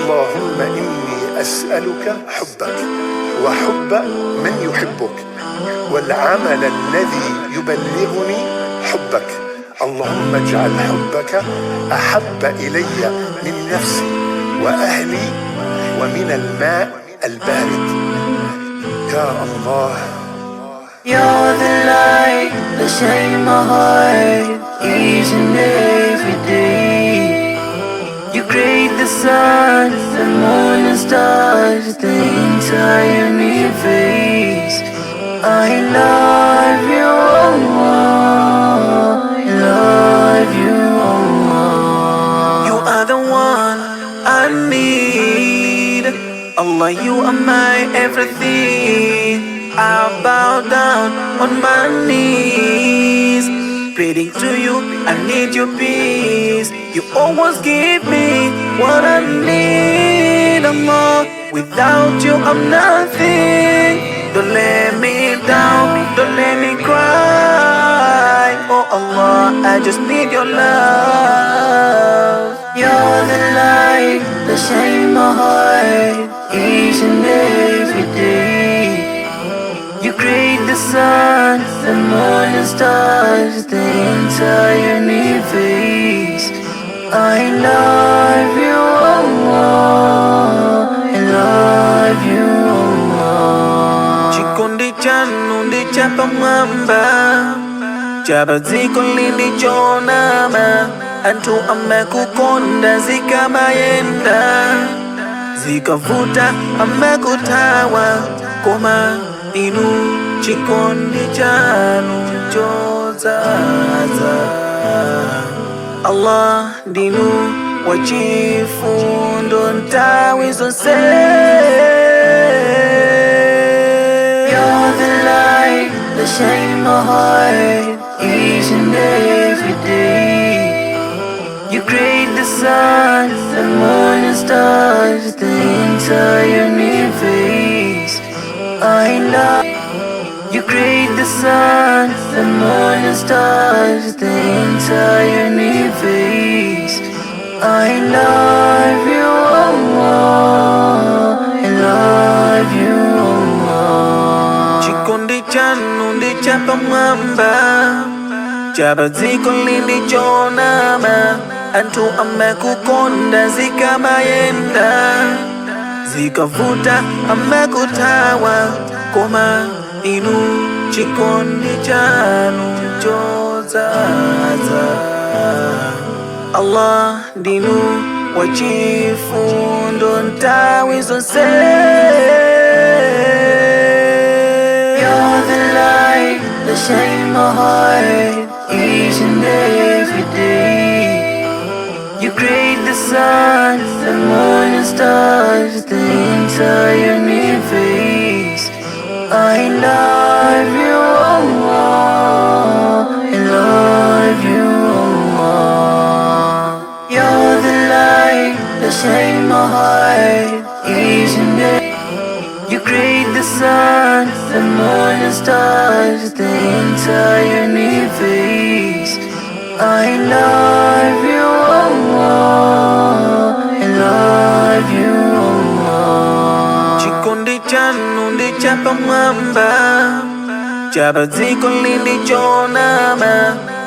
اللهم إني أسألك حبك وحب من يحبك والعمل الذي يبلغني حبك. اللهم اجعل حبك أحب إلي من نفسي وأهلي ومن الماء البارد. يا الله. You're the light that shines my heart each and every day. You create the sun, the moon and stars, the entire universe. I love you, Allah. I love you, Allah. You are the one I need. Allah, you are my everything. I bow down on my knees, praying to you, I need your peace. You always give me what I need, Allah. Without you, I'm nothing. Don't let me down, don't let me cry. Oh Allah, I just need your love. You're the light that shines my heart each and every day. You create the sun, the moon and stars, the entire universe. I love you, Allah. I love you, Allah. Chikundi chanu ndi chapa mamba, chapa ziko lindi chonama. Antu amekukonda zikamayenda, zikavuta amekutawa koma. Inu chikondi chanu chozaza. Allah dinu wachifundo ntawi zonse. You're the light that shines my heart each and every day. You create the sun, the moon and stars, the entire universe. I love you, create the sun, the moon and stars, the entire universe. I love you, Allah. I love you, Allah. Chikondi chanu ndi chapa mamba, chapa ziko lindi chonama. Antu amekukonda zikamayenda, zikavuta amekutawa koma. Inu chikondi chanu chozaza. Allah dinu wachifundo ntawi zonse. You're the light that shines my heart each and every day. You create the sun, the moon and stars, the entire universe. I love you, Allah. I love you, Allah. You're the light that shines my heart each and every day. You create the sun, the moon and stars, the entire universe. I love you, Allah. I love you, Allah. Chikondi chanu ndi chapa mwamba, chapa ziko lindi chonama.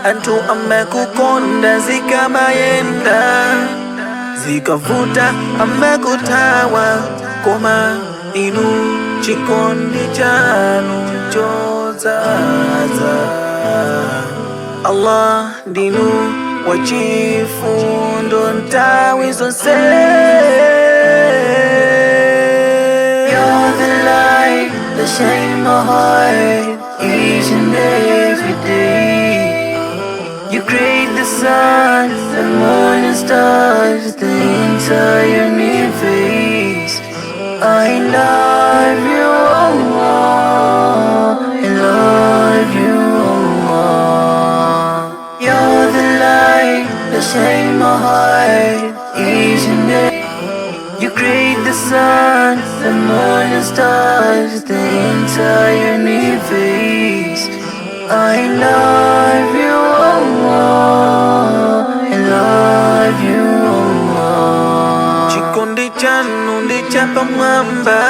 Antu amekukonda zikamayenda, zikavuta amekutawa koma. Inu chikondi chanu chozaza. Allah dinu wachifundo ntawi zonse. You're the light that shines my heart each and every day. You create the sun, the moon and stars, the entire universe. I love you, Allah. I love you, Allah. You're the light that shines my heart each and every day. You create the sun, the moon and stars, the entire universe. I love you, Allah. I love you, Allah. Chikondi chanu ndichapa mwamba,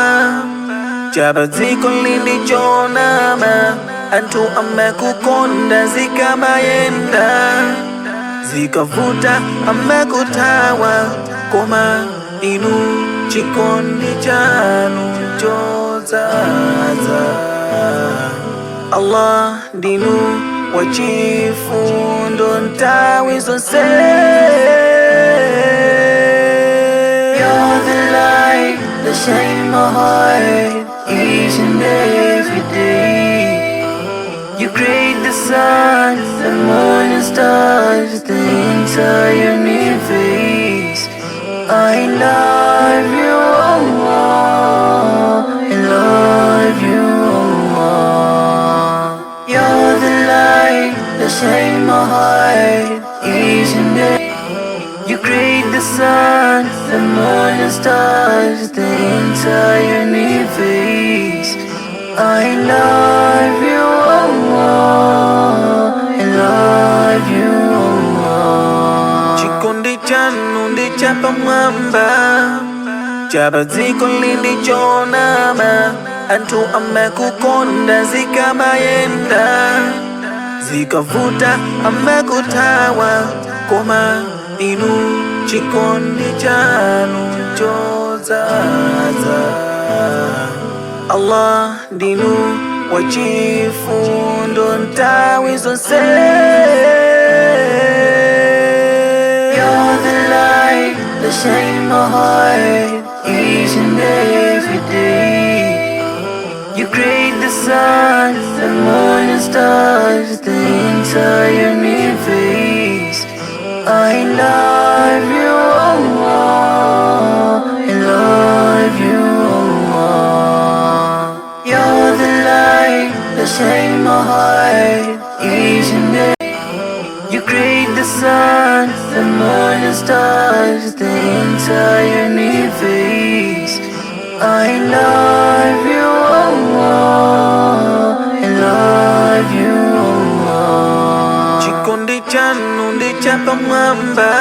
chapa dziko lilichonama, anthu amakukonda zikamayenda, zikavuta amakuthawa, koma inu chikondi chanu chodzaza. Allah ndinu wachifundo nthawi zonse. You're the light that shines my heart each and every day. You create the sun, the moon and stars, the entire universe. I love you, Allah. I love you, Allah. You're the light that shines my heart each and every day. You create the sun, the moon and stars, the entire universe. I love you, Allah. I love you, Allah. Chikondi chanu ndichapa mwamba, chapa dziko lilichonama, anthu amakukonda zikamayenda, zikavuta amakuthawa, koma inu chikondi chanu chodzaza. Allah ndinu wachifundo nthawi zonse. You're the light that shines my heart each and every day. You create the sun, the moon and stars, the entire universe. I love you, Allah. I love you, Allah. You're the light that shines my heart each and every day. You create the sun, the moon and stars, the entire universe. I love you, Allah. I love you, Allah. Chikondi chanu ndichapa mwamba,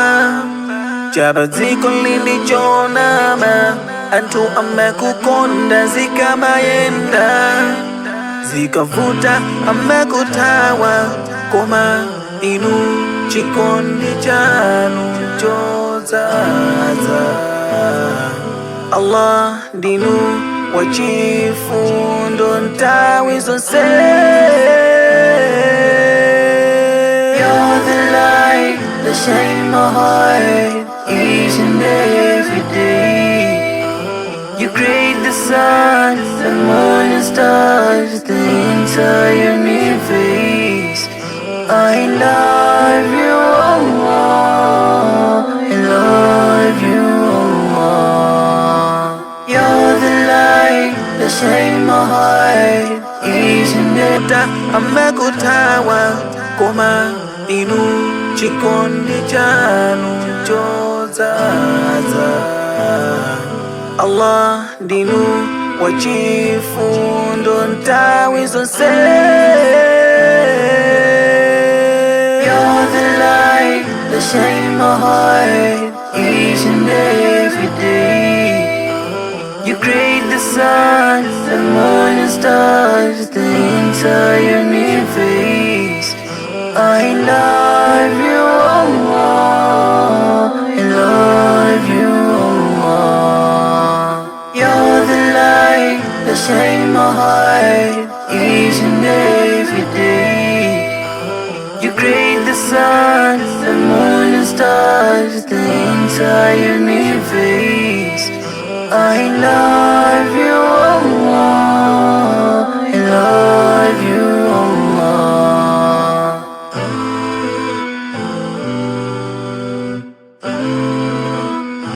chapa dziko lilichonama, anthu amakukonda zikamayenda, zikavuta amakuthawa, koma inu chikondi chanu chodzaza. Allah ndinu wachifundo nthawi zonse. You're the light that shines my heart each and every day. You create the sun, the moon and stars, the entire universe. I love you, Allah. I love you, Allah. You're the light that shines my heart each and every day. Amakuthawa, koma inu chikondi chanu chodzaza. Allah ndinu wachifundo nthawi zonse. You're the light that shines my heart each and every day. You create the sun, the moon and stars, the entire universe. I love you, Allah. I love you, Allah. You're the light that shines my heart each and every day. You create the sun, the moon and stars, the entire universe. I love you.